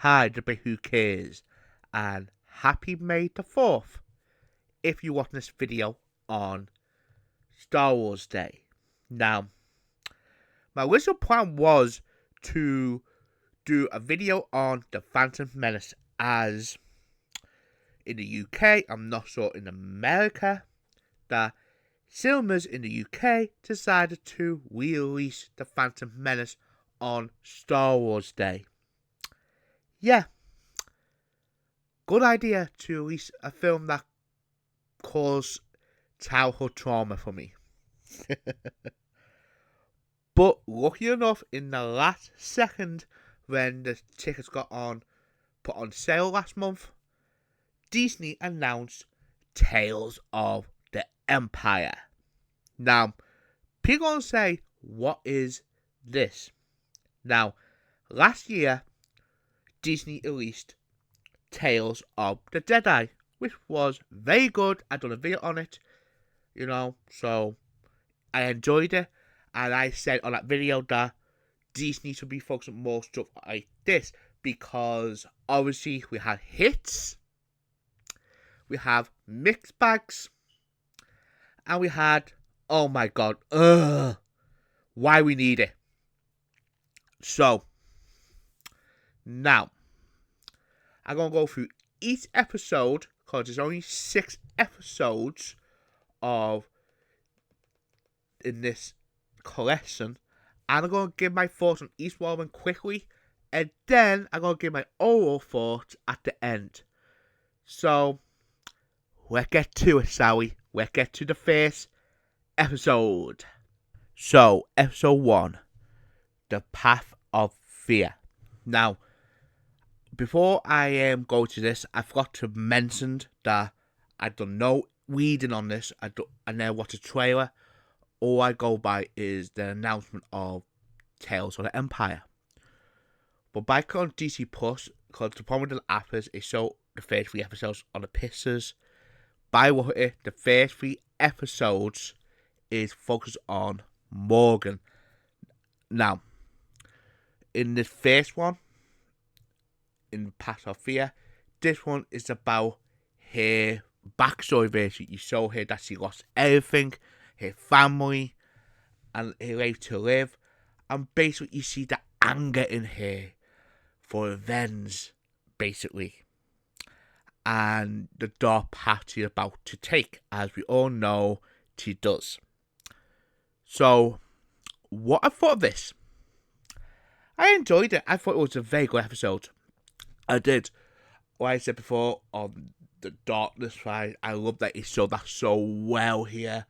Hi, the bit who cares, and happy May the 4th if you're watching this video on Star Wars Day. Now, my original plan was to do a video on The Phantom Menace, as in the UK, I'm not sure in America, the cinemas in the UK decided to release The Phantom Menace on Star Wars Day. Yeah, good idea to release a film that caused childhood trauma for me. But lucky enough, in the last second, when the tickets got put on sale last month, Disney announced Tales of the Empire. Now, people gonna say, what is this? Now, last year, Disney released Tales of the Jedi, which was very good. I done a video on it, so I enjoyed it. And I said on that video that Disney should be focusing on more stuff like this, because obviously we had hits, we have mixed bags, and we had, oh my god, why we need it. So, now, I'm going to go through each episode, because there's only 6 episodes in this collection, and I'm going to give my thoughts on each one of them quickly, and then I'm going to give my overall thoughts at the end. So, let's get to it, shall we? Let's get to the first episode. So, episode 1, The Path of Fear. Now, before I go to this, I forgot to mention that I done no reading on this. I never watched a trailer. All I go by is the announcement of Tales of the Empire. But by clicking DC Plus, because the problem with the app is it show the first 3 episodes on the pictures. By what it, the first 3 episodes is focused on Morgan. Now, in the first one, in Path of Fear, this one is about her backstory. Basically, you show her that she lost everything, her family, and her life to live, and basically you see the anger in her for revenge, basically, and the dark path she's about to take, as we all know she does. So, what I thought of this? I enjoyed it. I thought it was a very good episode. I did. Like I said before, on the darkness side, I love that he showed that so well here.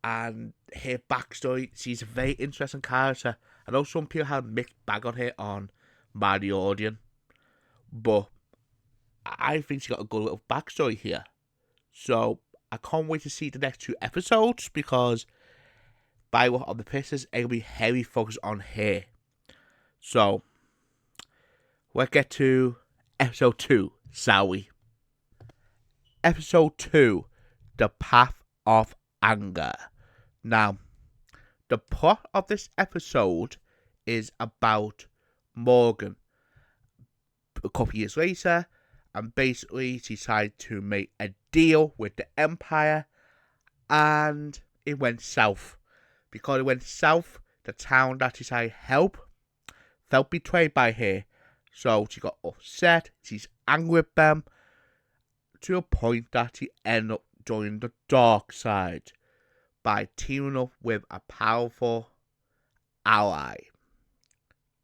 And her backstory, she's a very interesting character. I know some people have mixed bag on her on Mandalorian, but I think she got a good little backstory here. So I can't wait to see the next 2 episodes, because by what of the pieces, it'll be heavy focus on her. So let's get to episode 2, shall we? Episode 2, The Path of Anger. Now, the plot of this episode is about Morgan. A couple years later, and basically she decided to make a deal with the Empire, and it went south. Because it went south, the town that she decided to help felt betrayed by her. So she got upset, she's angry with them, to a point that she ended up joining the dark side by teaming up with a powerful ally.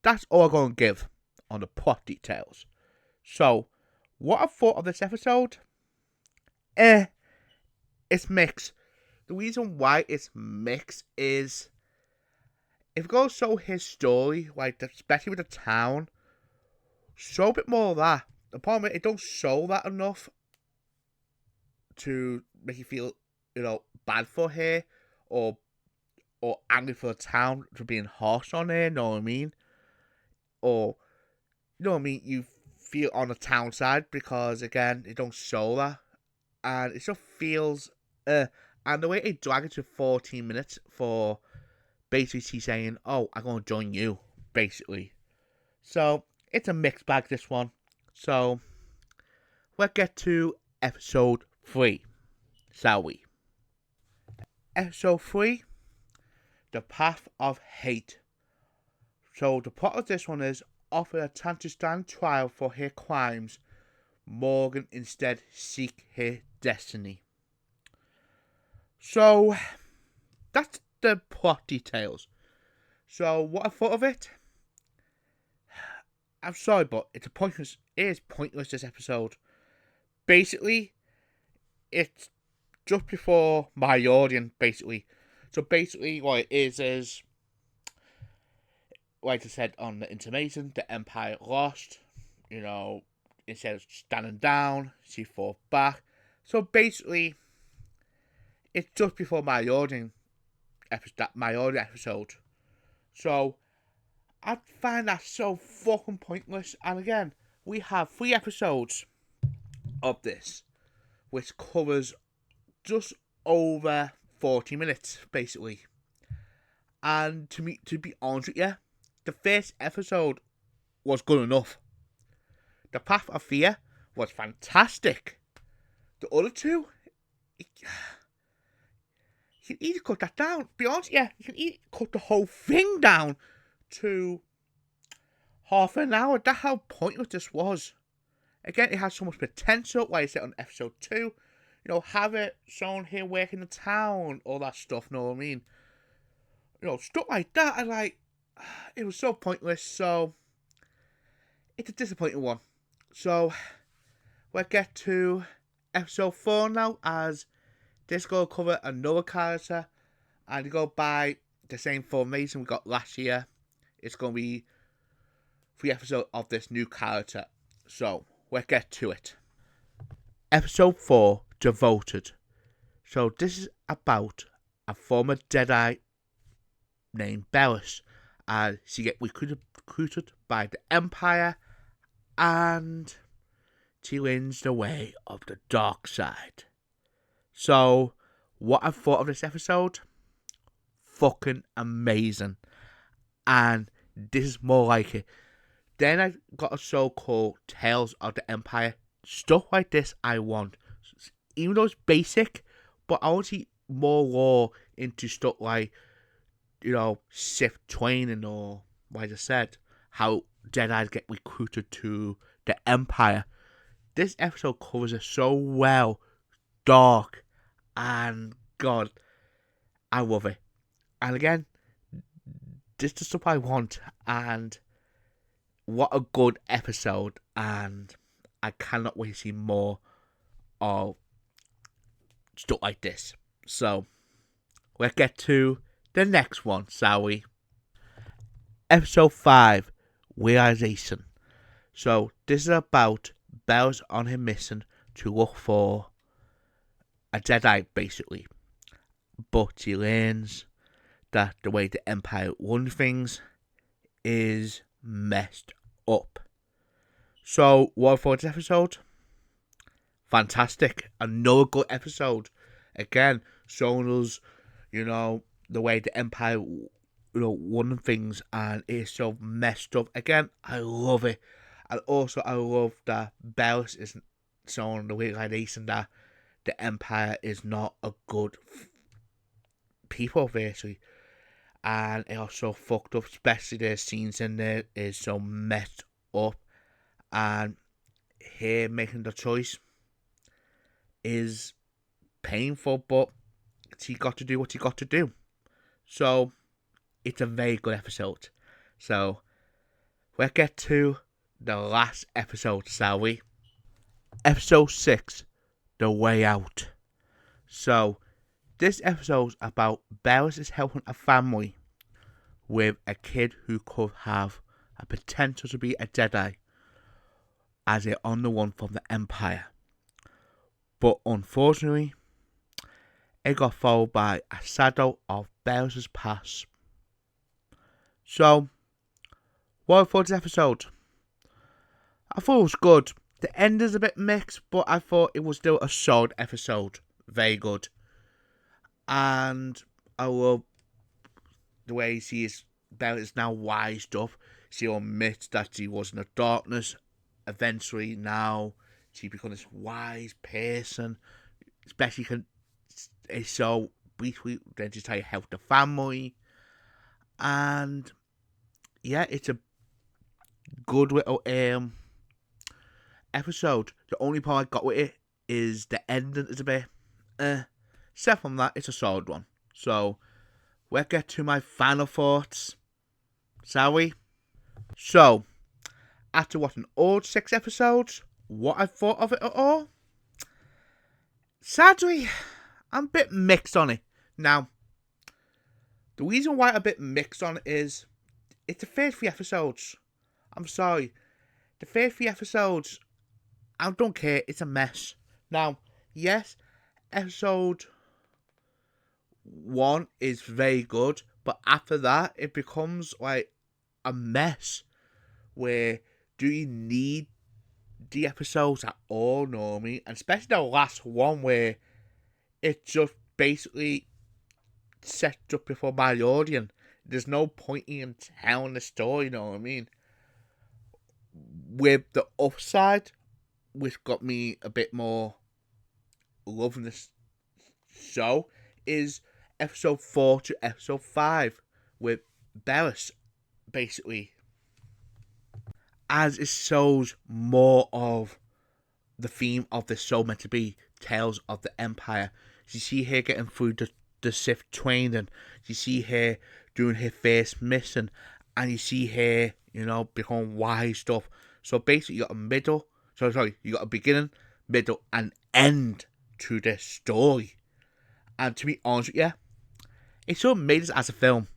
That's all I'm going to give on the plot details. So, what I thought of this episode? It's mixed. The reason why it's mixed is, if it goes show his story, like especially with the town, show a bit more of that. The problem is, it don't show that enough to make you feel, bad for her, or angry for the town for being harsh on her, know what I mean? Or, you feel on the town side, because again, it don't show that. And it just feels, and the way it dragged it to 14 minutes for basically she's saying, oh, I'm going to join you, basically. So, it's a mixed bag, this one. So, we'll get to episode 3, shall we? Episode 3, The Path of Hate. So, the plot of this one is, offer a chance to stand trial for her crimes, Morgan instead seek her destiny. So, that's the plot details. So, what I thought of it, I'm sorry, but it is pointless, this episode. Basically, it's just before my audience, basically. So basically what it is, like I said on the intimation, the Empire lost. Instead of standing down, she fought back. So basically, it's just before my audience episode. So I find that so fucking pointless. And again, we have 3 episodes of this, which covers just over 40 minutes, basically. And to be honest with you, the first episode was good enough. The Path of Fear was fantastic. The other two, you can either cut that down. Be honest, yeah, you can either cut the whole thing down to half an hour. That's how pointless this was. Again, it has so much potential, like I said on episode 2. Have it shown here working the town, all that stuff, know what I mean? Stuff like that, it was so pointless, so it's a disappointing one. So, we'll get to episode 4 now, as this will cover another character, and to go by the same formation we got last year. It's going to be 3 episodes of this new character. So, we'll get to it. Episode 4, Devoted. So, this is about a former Jedi named Bellis, and she gets recruited by the Empire, and she wins the way of the dark side. So, what I thought of this episode? Fucking amazing. And this is more like it. Then I got a show called Tales of the Empire. Stuff like this I want. Even though it's basic, but I want to see more lore into stuff like, Sith training, or, like I said, how Jedi get recruited to the Empire. This episode covers it so well. Dark. And, God, I love it. And again, this is the stuff I want. And what a good episode. And I cannot wait to see more of stuff like this. So, let's get to the next one, shall we? Episode 5, Realization. So, this is about Bellis on her mission to look for a Jedi, basically. But she learns that the way the Empire runs things is messed up. So, what for this episode? Fantastic. Another good episode. Again, showing us, the way the Empire, run things, and it's so messed up. Again, I love it. And also, I love that Bellis is showing the realization that the Empire is not a good people, basically. And it also fucked up, especially the scenes in there is so messed up. And here making the choice is painful, but he got to do what he got to do. So, it's a very good episode. So, we'll get to the last episode, shall we? Episode 6, The Way Out. So, this episode is about Bellis is helping a family with a kid who could have a potential to be a Jedi, as they're on the run from the Empire. But unfortunately, it got followed by a shadow of Bellis' past. So, what for this episode? I thought it was good. The end is a bit mixed, but I thought it was still a solid episode. Very good. And I love the way Bellis is now wised up. she admits that she was in the darkness. Eventually, now she becomes this wise person. Especially can so briefly then just how you help the family. And yeah, it's a good little episode. The only part I got with it is the ending is a bit except from that, it's a solid one. So we'll get to my final thoughts, shall we? So, after watching all 6 episodes, what I thought of it at all? Sadly, I'm a bit mixed on it. Now, the reason why I'm a bit mixed on it is it's the first 3 episodes. I'm sorry. The first 3 episodes, I don't care. It's a mess. Now, yes, episode 1 is very good, but after that, it becomes like a mess. Where do you need the episodes at all normally? And especially the last one where it just basically sets up before my audience. There's no point in telling the story, you know what I mean? With the upside, which got me a bit more loving this show, is episode 4 to episode 5 with Bellis, basically. As it shows more of the theme of the show meant to be Tales of the Empire. You see her getting through the Sith training. You see her doing her first mission. And you see her, becoming wise stuff. So basically you got you got a beginning, middle, and end to this story. And to be honest with you, it sort of made this as a film.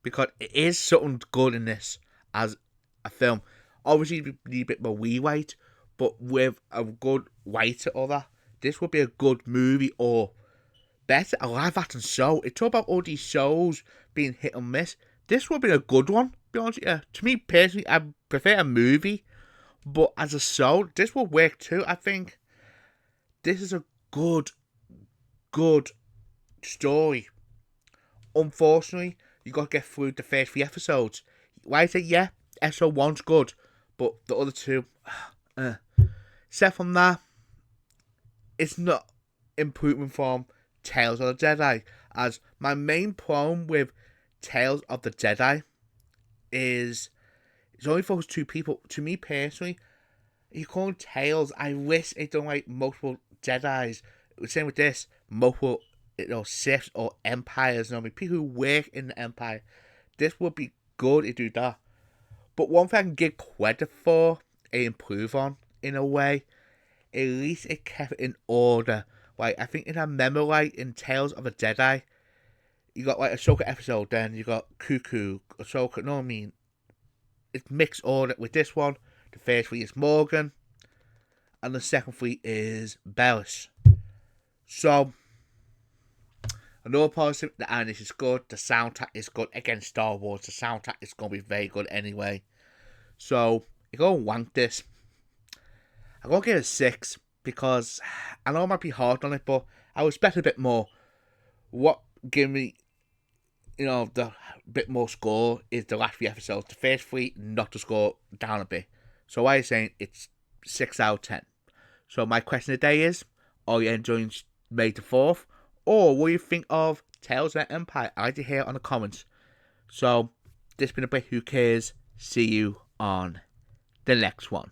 Because it is something good in this as a film. Obviously, you need a bit more rewrite, but with a good writer or that, this would be a good movie or better, a live action show. It's all about all these shows being hit and miss. This would be a good one, to be honest with you. To me, personally, I prefer a movie, but as a show, this will work too. I think this is a good story. Unfortunately, you got to get through the first 3 episodes. Why is it? Yeah, episode 1's good. But the other 2, except from that, it's not improvement from Tales of the Jedi. As my main problem with Tales of the Jedi is it's only for those 2 people. To me personally, you call them Tales. I wish it done like multiple Jedis. Same with this, multiple Siths or Empires. People who work in the Empire. This would be good to do that. But one thing I can give credit for, it improve on, in a way, at least it kept it in order. Like, I think in a memory, in Tales of a Jedi, you got like a Ahsoka episode, then you got Cuckoo, Ahsoka, know what I mean? It's mixed order with this one. The first 3 is Morgan, and the second 3 is Bellis. So, another positive, the animation is good, the soundtrack is good. Again, Star Wars, the soundtrack is going to be very good anyway. So, you're going to rank this. I'm going to give it a 6, because I know I might be hard on it, but I would expect a bit more. What gave me, the bit more score is the last 3 episodes. The first 3 knocked the score down a bit. So why are you saying it's 6 out of 10? So my question today is, are you enjoying May the 4th? Or what do you think of Tales of the Empire? I'd like to hear it on the comments. So, this has been a bit Who Cares. See you on the next one.